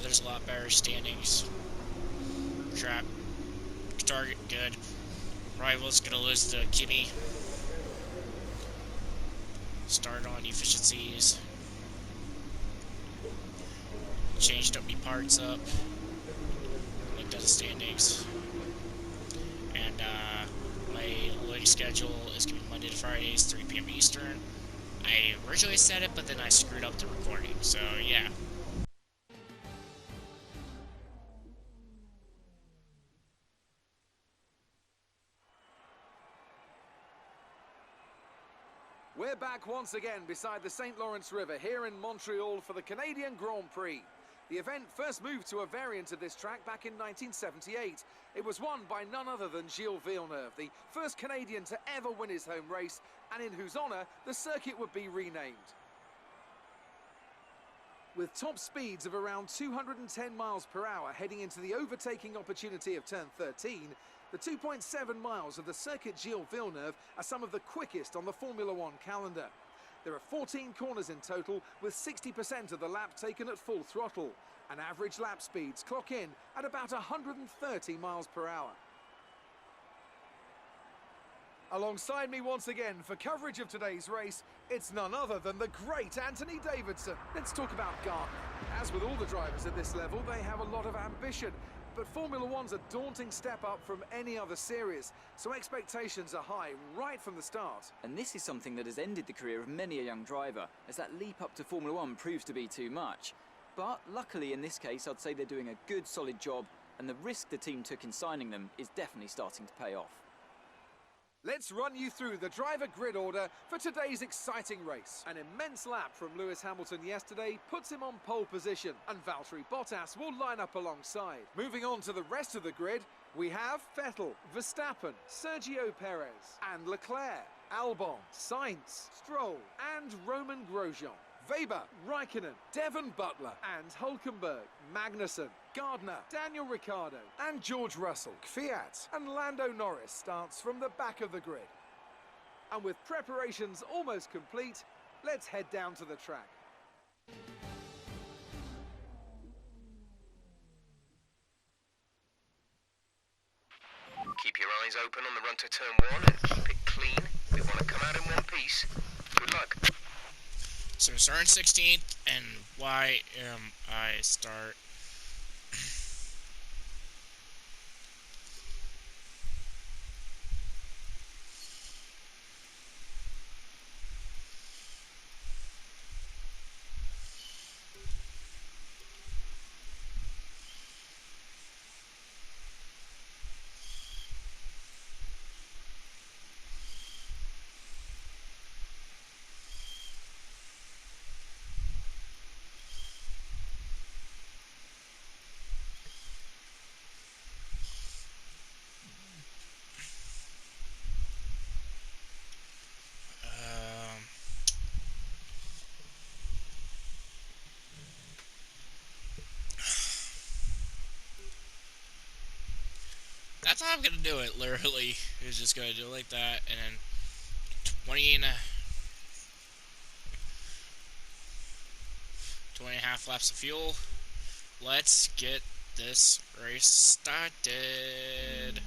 there's a lot better standings. Trap. Target, good. Rivals gonna lose to Kimmy. Start on efficiencies. Changed up me parts up. Looked at the standings. And my loading schedule is gonna be Monday to Fridays, 3 p.m. Eastern. I originally said it, but then I screwed up the recording, so yeah. We're back once again beside the St. Lawrence River here in Montreal for the Canadian Grand Prix. The event first moved to a variant of this track back in 1978. It was won by none other than Gilles Villeneuve, the first Canadian to ever win his home race, and in whose honour the circuit would be renamed. With top speeds of around 210 miles per hour heading into the overtaking opportunity of turn 13, the 2.7 miles of the circuit Gilles Villeneuve are some of the quickest on the Formula One calendar. There are 14 corners in total, with 60% of the lap taken at full throttle, and average lap speeds clock in at about 130 miles per hour. Alongside me once again for coverage of today's race, it's none other than the great Anthony Davidson. Let's talk about Gardner. As with all the drivers at this level, they have a lot of ambition. But Formula One's a daunting step up from any other series, so expectations are high right from the start. And this is something that has ended the career of many a young driver, as that leap up to Formula One proves to be too much. But luckily in this case, I'd say they're doing a good solid job, and the risk the team took in signing them is definitely starting to pay off. Let's run you through the driver grid order for today's exciting race. An immense lap from Lewis Hamilton yesterday puts him on pole position, and Valtteri Bottas will line up alongside. Moving on to the rest of the grid, we have Vettel, Verstappen, Sergio Perez, and Leclerc, Albon, Sainz, Stroll, and Roman Grosjean. Weber, Raikkonen, Devon Butler, and Hülkenberg, Magnussen, Gardner, Daniel Ricciardo, and George Russell. Kvyat and Lando Norris starts from the back of the grid. And with preparations almost complete, let's head down to the track. Keep your eyes open on the run to turn 1 and keep it clean. We want to come out in one piece. Good luck. So we're starting 16th, and why am I start? That's how I'm gonna do it, literally. It's just gonna do it like that, and then 20 and a half laps of fuel. Let's get this race started.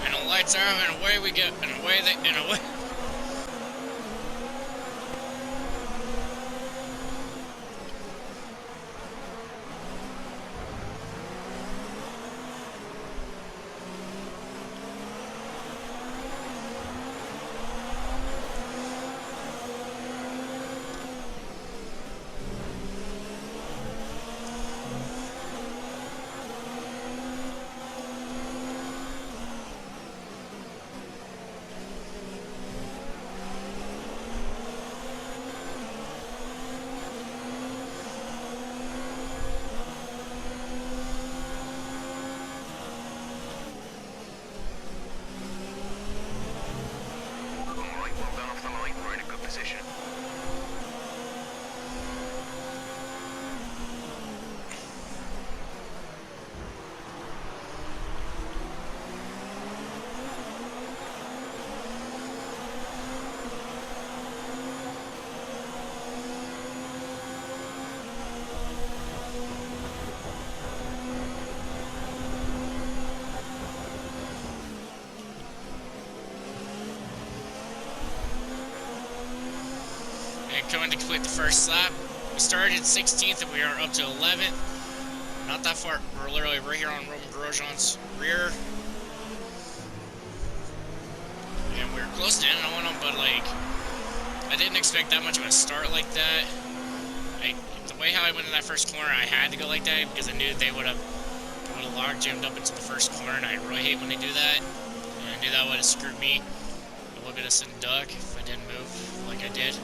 And the lights are out, and away we go, and away they, and away. and going to complete the first lap. We started 16th and we are up to 11th. Not that far. We're literally right here on Roman Grosjean's rear. And we're close to ending on him, but like, I didn't expect that much of a start like that. The way how I went in that first corner, I had to go like that because I knew they would have log jammed up into the first corner, and I really hate when they do that. And I knew that would have screwed me a little bit of sudden duck if I didn't move like I did.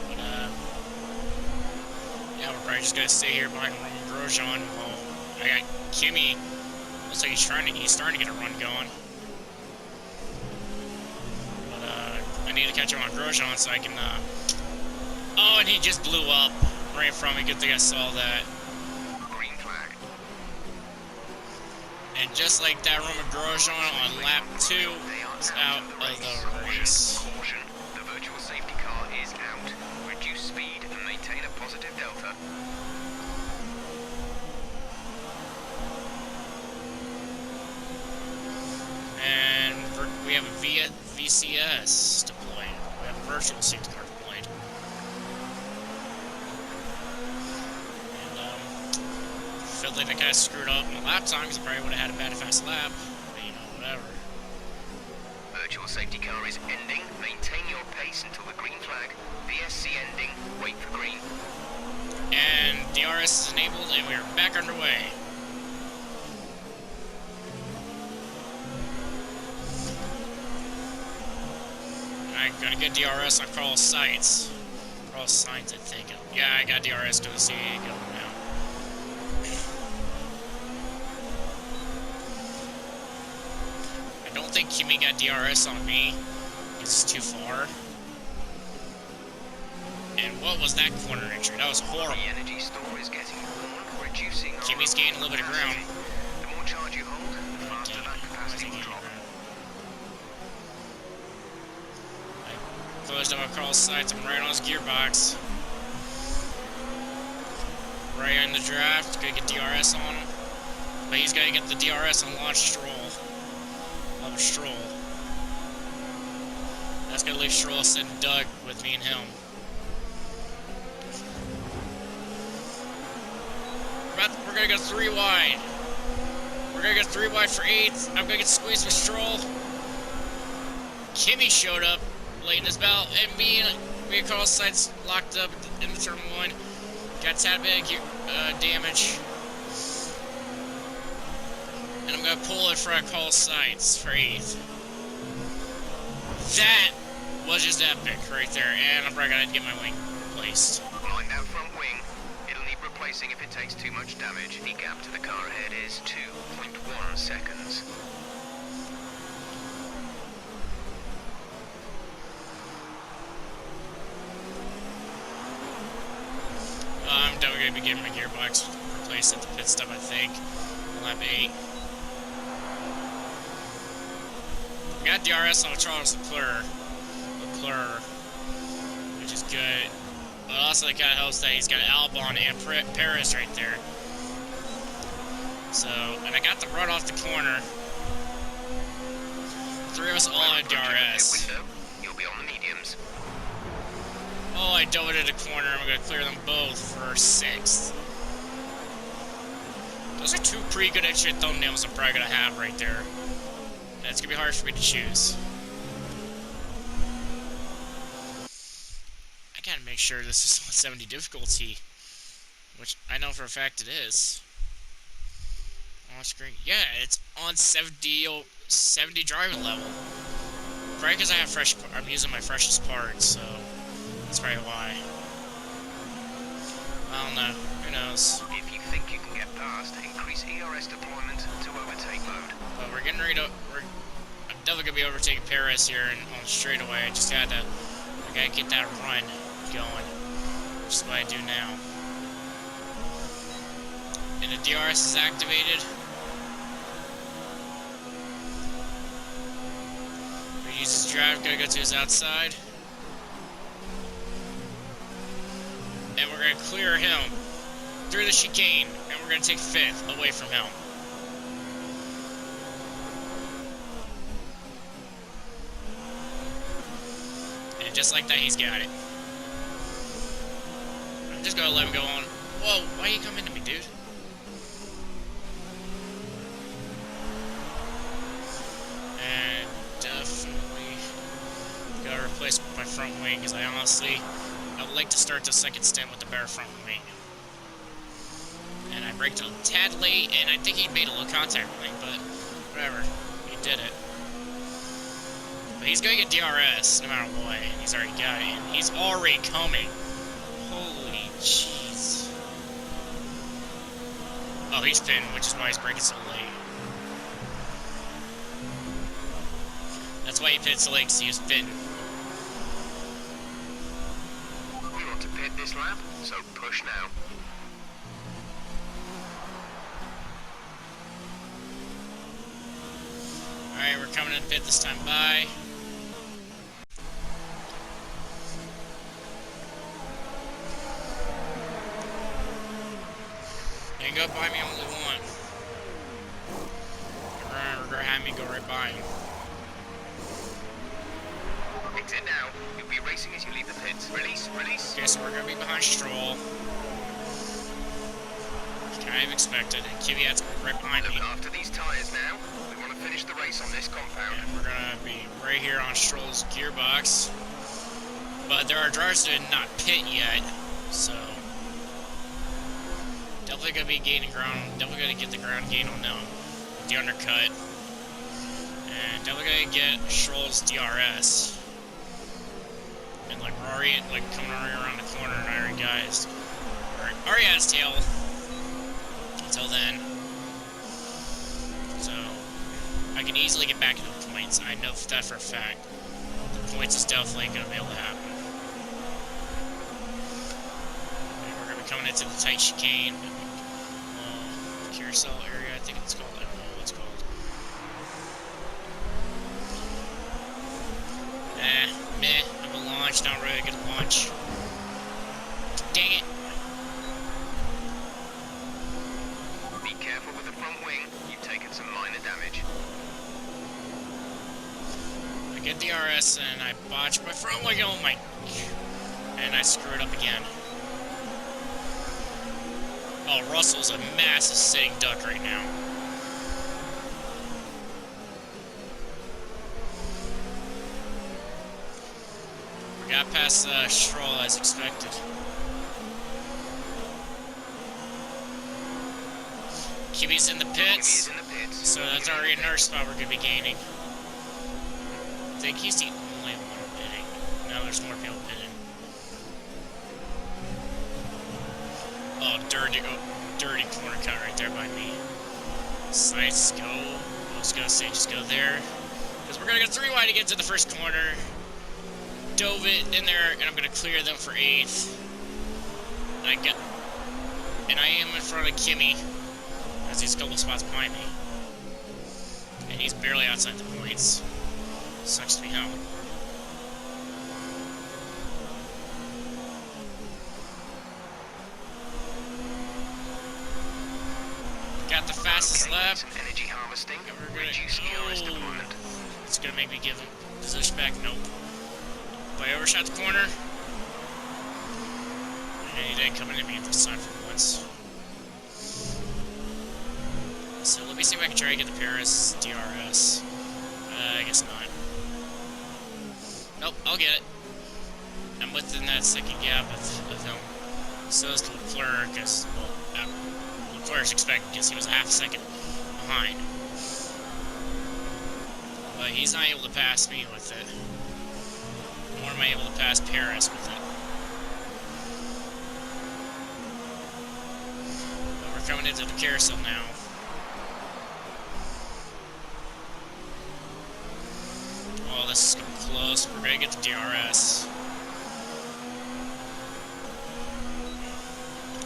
But yeah, we're probably just gonna stay here behind Roman Grosjean while I got Kimi. Looks like he's starting to get a run going. But I need to catch him on Grosjean so I can. Oh, and he just blew up right in front of me. Good thing I saw that. Green flag. And just like that, Roman Grosjean on lap 2 is out of the race. Caution. The virtual safety car is out. Reduce speed and maintain a positive delta. And we have a VCS deployed. We have a virtual safety car deployed. And felt like I kind of screwed up my lap time because I probably would have had a bad fast lap. But, you know, whatever. Virtual safety car is ending. Maintain your pace until the green flag. VSC ending. Wait for green. And DRS is enabled, and we are back underway. I got a good DRS on Carlos Sainz. Carlos Sainz, I think. Yeah, I got DRS to the CA going now. I don't think Kimi got DRS on me. It's too far. And what was that corner entry? That was horrible. The energy store is getting warm, reducing. Kimi's gaining a little bit of ground. The more charge you hold, the faster that capacity will drop. Closed up on Carlos Sainz. I'm right on his gearbox. Right in the draft. Gonna get DRS on him. But he's gotta get the DRS on Launch Stroll. Love Stroll. That's gonna leave Stroll sitting Doug with me and him. We're gonna go 3 wide. We're gonna go 3 wide for 8th. I'm gonna get squeezed with Stroll. Kimi showed up late in his battle, and me and Carlos Sainz locked up in the turn 1. Got a tad bit of damage. And I'm gonna pull in front of Carlos Sainz for 8th. That was just epic right there, and I'm probably gonna get my wing replaced. Line that front wing. It'll need replacing if it takes too much damage. The gap to the car ahead is 2.1 seconds. I'm definitely going to be getting my gearbox replaced at the pit stop, I think. Lap 8. We got DRS on Charles Leclerc, which is good. But also, it kind of helps that he's got Albon and Perez right there. So, and I got the run off the corner. 3 of us all on DRS. You'll be on the mediums. Oh, I dove it in the corner. I'm going to clear them both for 6th. Those are 2 pretty good extra thumbnails I'm probably going to have right there. And it's going to be hard for me to choose. I got to make sure this is on 70 difficulty, which I know for a fact it is. On screen. Yeah, it's on 70 driving level. Probably because I'm using my freshest parts, so that's probably why. I don't know. Who knows? If you think you can get past, increase ERS deployment to overtake mode. But we're getting ready to. I'm definitely gonna be overtaking Perez here and on straightaway. I just gotta get that run going, which is what I do now. And the DRS is activated. We use his drive. Gotta go to his outside. And we're going to clear him through the chicane, and we're going to take 5th away from him. And just like that, he's got it. Just gotta let him go on. Whoa, why you come into me, dude? And definitely gotta replace my front wing, because I would like to start the second stint with the bare front wing. And I braked a tad late, and I think he made a low contact lane, but whatever. He did it. But he's going to get DRS no matter what, and he's already got it. And he's already coming. Holy jeez. Oh, he's pinned, which is why he's braking so late. That's why he pitted so late, because he was pinned. We want to pit this lap, so push now. Alright, we're coming in pit this time. Bye. You can go by me only one. Remember, have me go right by him. Exit now. You'll be racing as you leave the pits. Release, release. Okay, so we're gonna be behind Stroll. Kind of expected. And Kvyat's right behind me. Look after these tyres now. We want to finish the race on this compound. And we're gonna be right here on Stroll's gearbox. But there are drivers that did not pit yet, so definitely gonna be gaining ground. Definitely gonna get the ground gain on them with the undercut, and definitely gonna get Stroll's DRS. And like we're already coming around the corner, and I already already had his tail until then. So I can easily get back into the points. I know that for a fact. The points is definitely gonna be able to happen. And we're gonna be coming into the tight chicane. Carousel area, I think it's called. I don't know what it's called. Meh. I'm a launch, not really a good launch. Dang it. Be careful with the front wing. You've taken some minor damage. I get the RS and I botched my front wing. Oh my. And I screwed up again. Oh, Russell's a massive sitting duck right now. We got past Stroll as expected. Kiwi's in the pits, so that's already another spot we're going to be gaining. I think he's the only one pitting. No, there's more people pitting. Oh, dirty corner cut right there by me. Let's go. I was going to say just go there. Because we're going to go 3 wide to get to the first corner. Dove it in there, and I'm going to clear them for 8th. And I am in front of Kimi, as he's a couple spots behind me. And he's barely outside the points. Sucks to be home. Got the fastest lap. Energy harvesting. And we're gonna reduce DRS deployment. It's gonna make me give him position back. Nope. But I overshot the corner. And he didn't come into me at this time for once. So let me see if I can try to get the Paris DRS. I guess not. Nope, I'll get it. I'm within that second gap of him. So is Leclerc, because, well, Leclerc's expected because he was a half a second behind. But he's not able to pass me with it. Nor am I able to pass Paris with it. But we're coming into the carousel now. Oh, this is getting close. We're gonna get the DRS.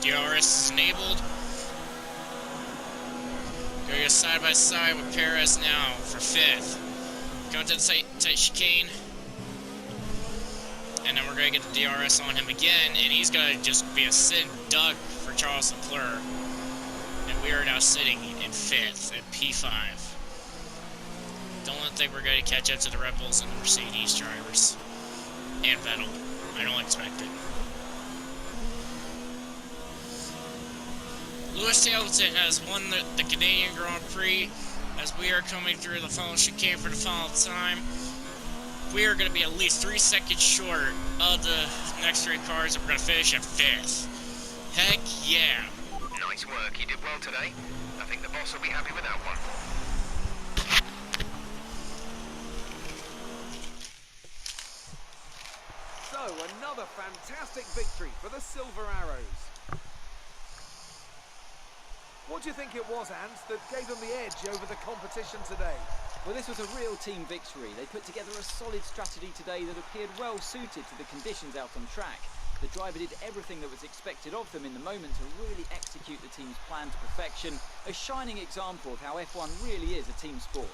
DRS is enabled. Gonna go side by side with Perez now for 5th. Going to the tight chicane. And then we're gonna get the DRS on him again, and he's gonna just be a sitting duck for Charles Leclerc. And we are now sitting in 5th at P5. Don't think we're going to catch up to the Red Bulls and the Mercedes drivers. And Vettel. I don't expect it. Lewis Hamilton has won the Canadian Grand Prix. As we are coming through the final chicane for the final time, we are going to be at least 3 seconds short of the next 3 cars, and we're going to finish at 5th. Heck yeah. Nice work, you did well today. I think the boss will be happy with that one. So, another fantastic victory for the Silver Arrows. What do you think it was, Ant, that gave them the edge over the competition today? Well, this was a real team victory. They put together a solid strategy today that appeared well suited to the conditions out on track. The driver did everything that was expected of them in the moment to really execute the team's plan to perfection, a shining example of how F1 really is a team sport.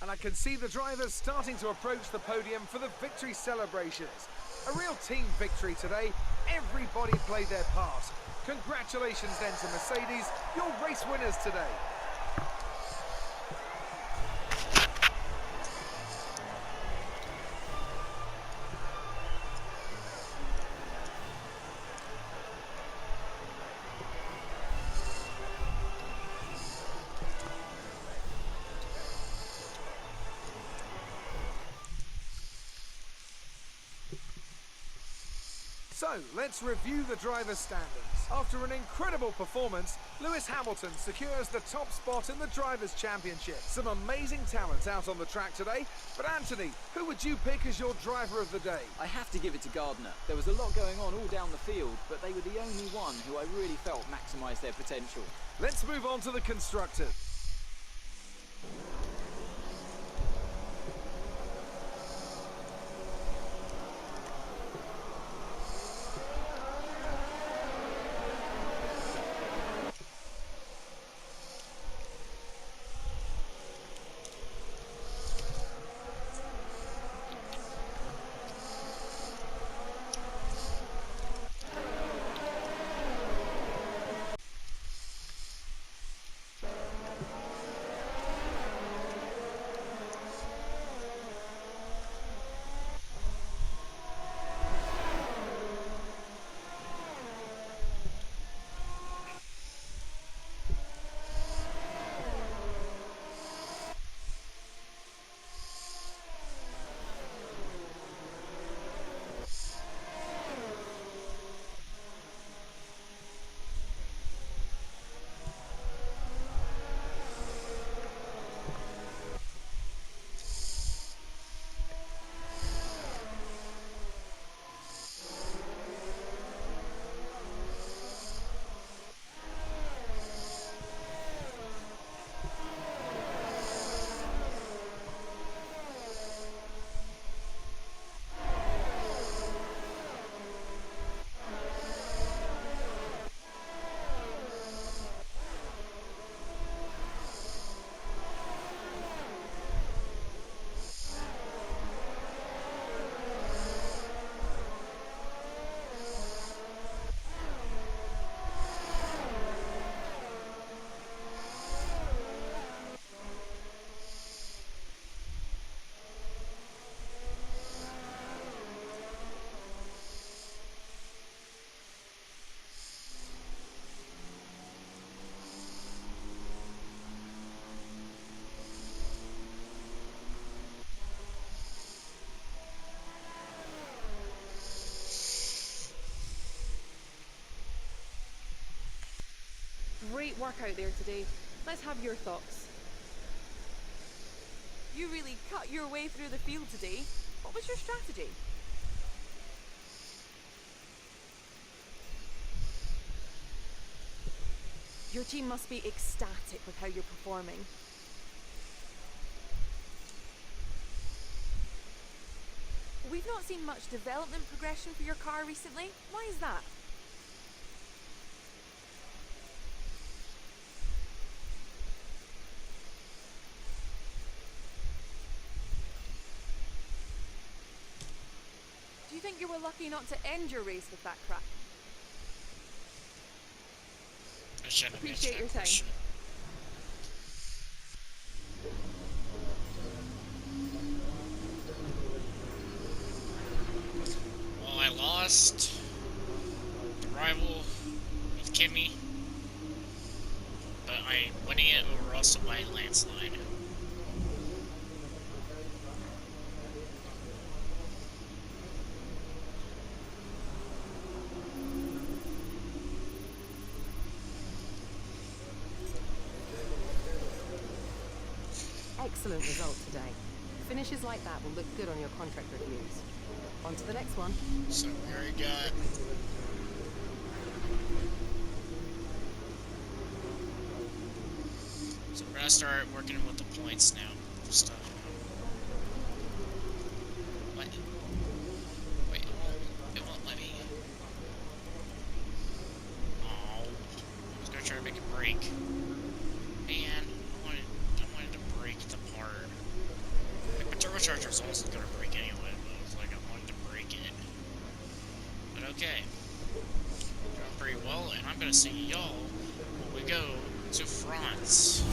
And I can see the drivers starting to approach the podium for the victory celebrations. A real team victory today. Everybody played their part. Congratulations then to Mercedes, your race winners today. So, let's review the driver's standings. After an incredible performance, Lewis Hamilton secures the top spot in the Drivers' Championship. Some amazing talent out on the track today, but Anthony, who would you pick as your driver of the day? I have to give it to Gardner. There was a lot going on all down the field, but they were the only one who I really felt maximised their potential. Let's move on to the constructors. Great work out there today. Let's have your thoughts. You really cut your way through the field today. What was your strategy? Your team must be ecstatic with how you're performing. We've not seen much development progression for your car recently. Why is that? Do you think you were lucky not to end your race with that crash? I shouldn't have answered Appreciate that your time. question. Well, I lost. The rival lost by a landslide. Excellent result today. Finishes like that will look good on your contract reviews. On to the next one. So we already got... So we're gonna start working with the points now for stuff. What? Wait, it won't let me. Oh, I was gonna try to make it break. Man, I wanted to break the part. Like, my turbocharger was also gonna break anyway, but it was like I wanted to break it. But okay, doing pretty well, and I'm gonna see y'all when we go to France.